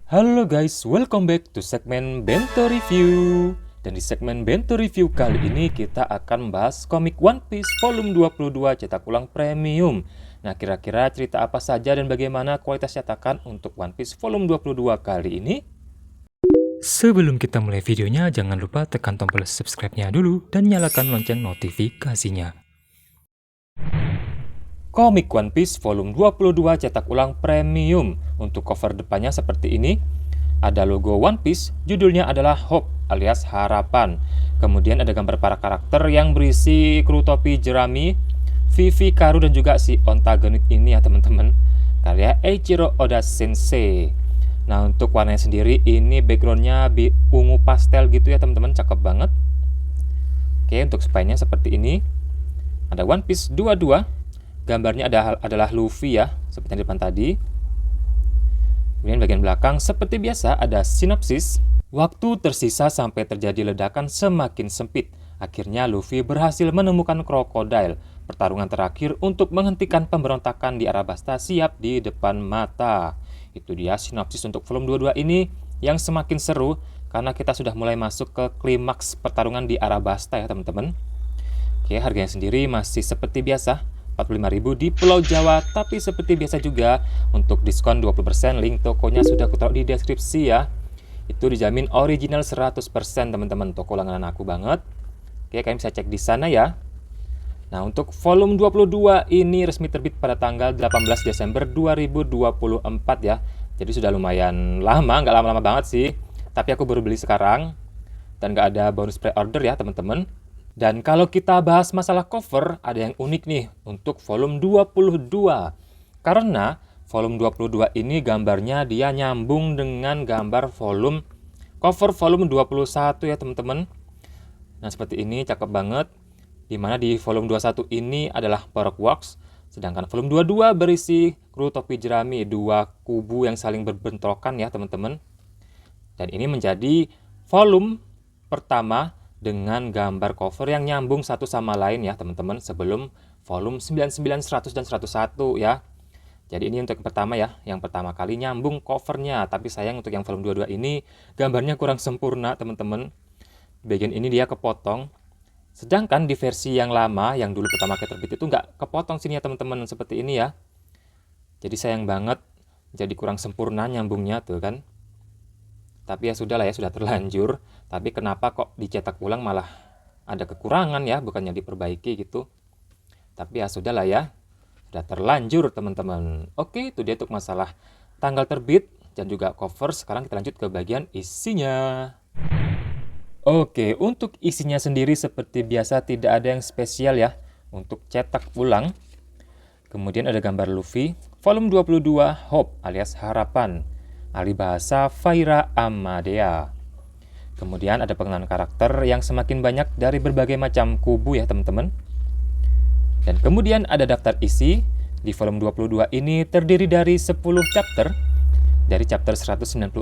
Halo guys, welcome back to segmen Bento Review. Dan di segmen Bento Review kali ini kita akan membahas komik One Piece volume 22 cetak ulang premium. Nah, kira-kira cerita apa saja dan bagaimana kualitas cetakan untuk One Piece volume 22 kali ini? Sebelum kita mulai videonya, jangan lupa tekan tombol subscribe-nya dulu dan nyalakan lonceng notifikasinya. Komik One Piece volume 22 cetak ulang premium. Untuk cover depannya seperti ini. Ada logo One Piece, judulnya adalah Hope alias Harapan. Kemudian ada gambar para karakter yang berisi kru topi jerami, Vivi, Karu, dan juga si ontagonik ini ya teman-teman. Karya Eiichiro Oda Sensei. Nah, untuk warnanya sendiri ini backgroundnya ungu pastel gitu ya teman-teman, cakep banget. Oke, untuk spine-nya seperti ini. Ada One Piece 22. Gambarnya adalah Luffy ya, seperti yang di depan tadi. Kemudian bagian belakang seperti biasa ada sinopsis. Waktu tersisa sampai terjadi ledakan semakin sempit. Akhirnya Luffy berhasil menemukan krokodil. Pertarungan terakhir untuk menghentikan pemberontakan di Arabasta siap di depan mata. Itu dia sinopsis untuk volume 22 ini yang semakin seru karena kita sudah mulai masuk ke klimaks pertarungan di Arabasta ya teman-teman. Oke, harganya sendiri masih seperti biasa 45.000 di Pulau Jawa, tapi seperti biasa juga untuk diskon 20%, link tokonya sudah aku taruh di deskripsi ya. Itu dijamin original 100% teman-teman, toko langganan aku banget. Oke, kalian bisa cek di sana ya. Nah, untuk volume 22 ini resmi terbit pada tanggal 18 Desember 2024 ya. Jadi sudah lumayan lama, nggak lama-lama banget sih. Tapi aku baru beli sekarang dan nggak ada bonus pre-order ya teman-teman. Dan kalau kita bahas masalah cover, ada yang unik nih untuk volume 22. Karena volume 22 ini gambarnya dia nyambung dengan gambar cover volume 21 ya teman-teman. Nah, seperti ini cakep banget. Dimana di volume 21 ini adalah Baroque Works. Sedangkan volume 22 berisi kru topi jerami, dua kubu yang saling berbentrokan ya teman-teman. Dan ini menjadi volume pertama dengan gambar cover yang nyambung satu sama lain ya teman-teman, sebelum volume 99, 100, dan 101 ya. Jadi ini untuk yang pertama ya, yang pertama kali nyambung covernya. Tapi sayang untuk yang volume 22 ini gambarnya kurang sempurna teman-teman. Bagian ini dia kepotong. Sedangkan di versi yang lama, yang dulu pertama kali terbit itu nggak kepotong sini ya teman-teman, seperti ini ya. Jadi sayang banget, jadi kurang sempurna nyambungnya tuh kan. Tapi ya sudah lah ya, sudah terlanjur. Tapi kenapa kok dicetak ulang malah ada kekurangan ya, bukannya diperbaiki gitu. Tapi ya sudah lah ya, sudah terlanjur teman-teman. Oke, itu dia untuk masalah tanggal terbit dan juga cover. Sekarang kita lanjut ke bagian isinya. Oke, untuk isinya sendiri seperti biasa tidak ada yang spesial ya untuk cetak ulang. Kemudian ada gambar Luffy, volume 22 Hope alias Harapan. Ahli bahasa Faira Amadea. Kemudian ada pengenalan karakter yang semakin banyak dari berbagai macam kubu ya teman-teman. Dan kemudian ada daftar isi. Di volume 22 ini terdiri dari 10 chapter. Dari chapter 196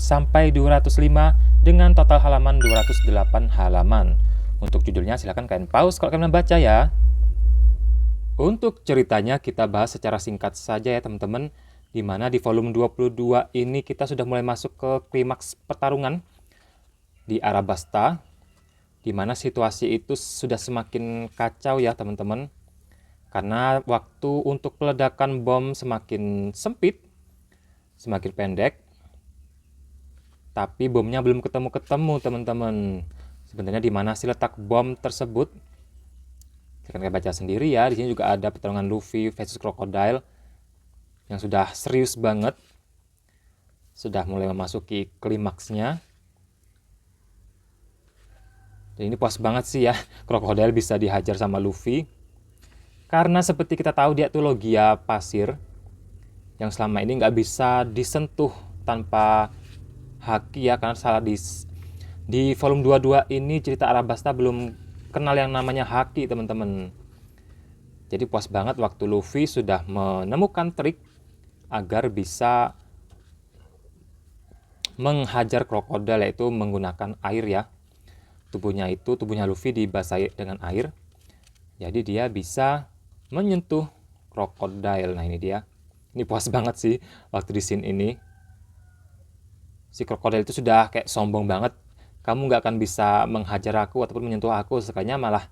sampai 205 dengan total halaman 208 halaman. Untuk judulnya silahkan kalian pause kalau kalian membaca ya. Untuk ceritanya kita bahas secara singkat saja ya teman-teman. Di mana di volume 22 ini kita sudah mulai masuk ke klimaks pertarungan di Arabasta, di mana situasi itu sudah semakin kacau ya teman-teman. Karena waktu untuk peledakan bom semakin sempit, semakin pendek. Tapi bomnya belum ketemu-ketemu teman-teman. Sebenarnya di mana sih letak bom tersebut? Kita akan baca sendiri ya. Di sini juga ada pertarungan Luffy versus Crocodile yang sudah serius banget, sudah mulai memasuki klimaksnya. Dan ini puas banget sih ya, Crocodile bisa dihajar sama Luffy. Karena seperti kita tahu dia tuh Logia pasir, yang selama ini nggak bisa disentuh tanpa haki ya, karena salah di volume 22 ini cerita Arabasta belum kenal yang namanya haki teman-teman. Jadi puas banget waktu Luffy sudah menemukan trik agar bisa menghajar krokodil, yaitu menggunakan air ya. Tubuhnya Luffy dibasahi dengan air. Jadi dia bisa menyentuh krokodil. Nah ini dia. Ini puas banget sih waktu di scene ini. si krokodil itu sudah kayak sombong banget. Kamu nggak akan bisa menghajar aku ataupun menyentuh aku, sekalinya malah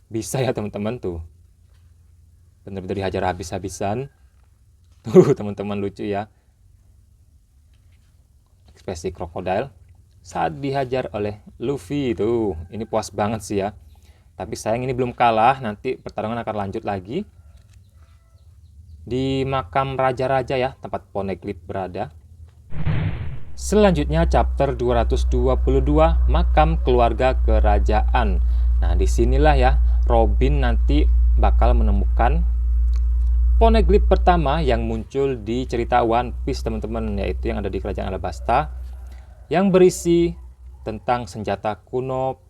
bisa ya teman-teman tuh. Bener-bener dihajar habis-habisan. Tuh teman-teman, lucu ya ekspresi krokodil saat dihajar oleh Luffy itu. Ini puas banget sih ya. Tapi sayang ini belum kalah, nanti pertarungan akan lanjut lagi di makam raja-raja ya, tempat Poneglyph berada. Selanjutnya chapter 222, makam keluarga kerajaan. Nah, disinilah ya Robin nanti bakal menemukan Poneglyph pertama yang muncul di cerita One Piece teman-teman, yaitu yang ada di kerajaan Alabasta, yang berisi tentang senjata kuno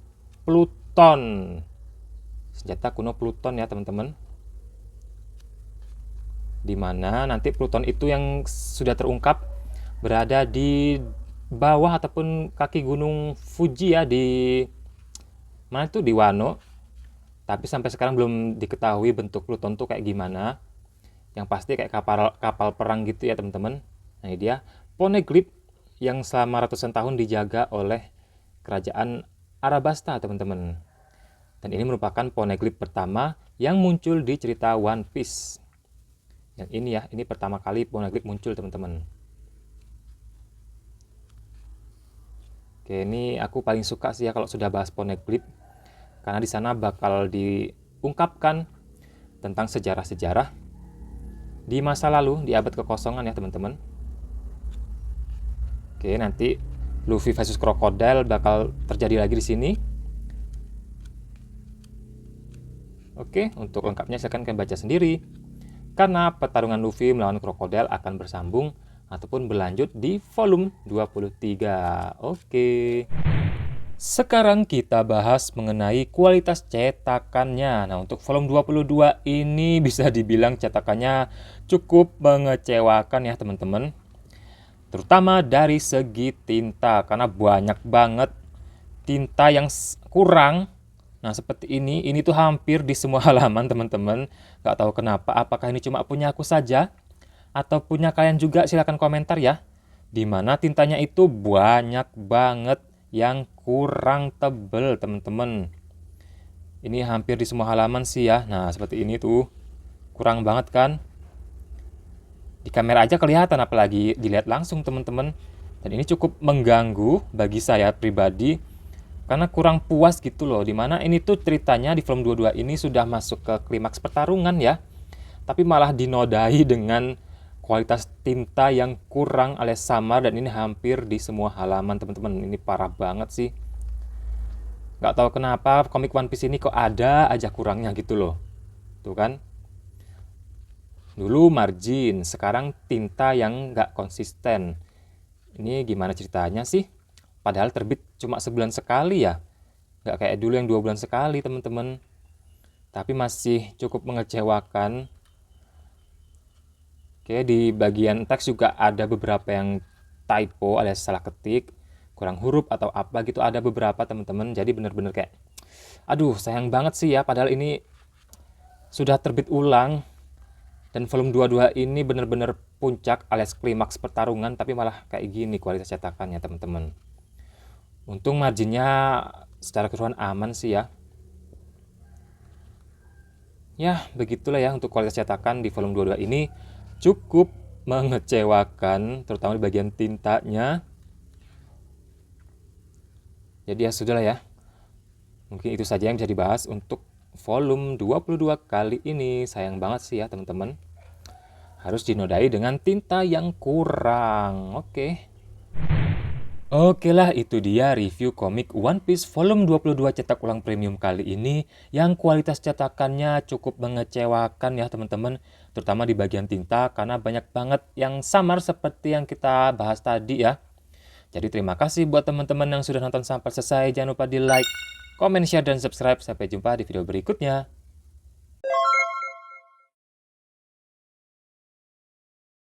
Pluton. Senjata kuno Pluton ya teman-teman. Dimana nanti Pluton itu yang sudah terungkap berada di bawah ataupun kaki gunung Fuji ya, di mana itu, di Wano. Tapi sampai sekarang belum diketahui bentuk Pluton tuh kayak gimana. Yang pasti kayak kapal perang gitu ya teman-teman. Nah ini dia Poneglyph yang selama ratusan tahun dijaga oleh kerajaan Arabasta teman-teman. Dan ini merupakan Poneglyph pertama yang muncul di cerita One Piece. Yang ini ya, ini pertama kali Poneglyph muncul teman-teman. Oke, ini aku paling suka sih ya kalau sudah bahas Poneglyph, karena di sana bakal diungkapkan tentang sejarah-sejarah di masa lalu, di abad kekosongan ya teman-teman. Oke, nanti Luffy versus Crocodile bakal terjadi lagi di sini. Oke, untuk lengkapnya silahkan kalian baca sendiri. Karena pertarungan Luffy melawan Crocodile akan bersambung ataupun berlanjut di volume 23. Oke. Sekarang kita bahas mengenai kualitas cetakannya. Nah, untuk volume 22 ini bisa dibilang cetakannya cukup mengecewakan ya teman-teman. Terutama dari segi tinta, karena banyak banget tinta yang kurang. Nah, seperti ini tuh hampir di semua halaman teman-teman. Gak tahu kenapa, apakah ini cuma punya aku saja atau punya kalian juga, silahkan komentar ya. Dimana tintanya itu banyak banget yang kurang tebel teman-teman. Ini hampir di semua halaman sih ya. Nah seperti ini tuh kurang banget kan. Di kamera aja kelihatan, apalagi dilihat langsung teman-teman. Dan ini cukup mengganggu bagi saya pribadi, karena kurang puas gitu loh. Dimana ini tuh ceritanya di volume 22 ini sudah masuk ke klimaks pertarungan ya, tapi malah dinodai dengan kualitas tinta yang kurang alias samar, dan ini hampir di semua halaman teman-teman. Ini parah banget sih. Gak tahu kenapa komik One Piece ini kok ada aja kurangnya gitu loh. Tuh kan. Dulu margin, sekarang tinta yang gak konsisten. Ini gimana ceritanya sih? Padahal terbit cuma sebulan sekali ya. Gak kayak dulu yang 2 bulan sekali teman-teman. Tapi masih cukup mengecewakan. Oke, di bagian teks juga ada beberapa yang typo alias salah ketik, kurang huruf atau apa gitu, ada beberapa teman-teman. Jadi bener-bener kayak, aduh sayang banget sih ya, padahal ini sudah terbit ulang. Dan volume 22 ini bener-bener puncak alias klimaks pertarungan, tapi malah kayak gini kualitas cetakannya teman-teman. Untung marginnya secara keseluruhan aman sih ya. Ya, begitulah ya untuk kualitas cetakan di volume 22 ini. Cukup mengecewakan, terutama di bagian tintanya. Jadi ya sudahlah ya. Mungkin itu saja yang bisa dibahas untuk volume 22 kali ini. Sayang banget sih ya teman-teman. Harus dinodai dengan tinta yang kurang. Oke. Oke lah, itu dia review komik One Piece volume 22 cetak ulang premium kali ini, yang kualitas cetakannya cukup mengecewakan ya teman-teman, terutama di bagian tinta karena banyak banget yang samar seperti yang kita bahas tadi ya. Jadi terima kasih buat teman-teman yang sudah nonton sampai selesai. Jangan lupa di like, comment, share, dan subscribe. Sampai jumpa di video berikutnya.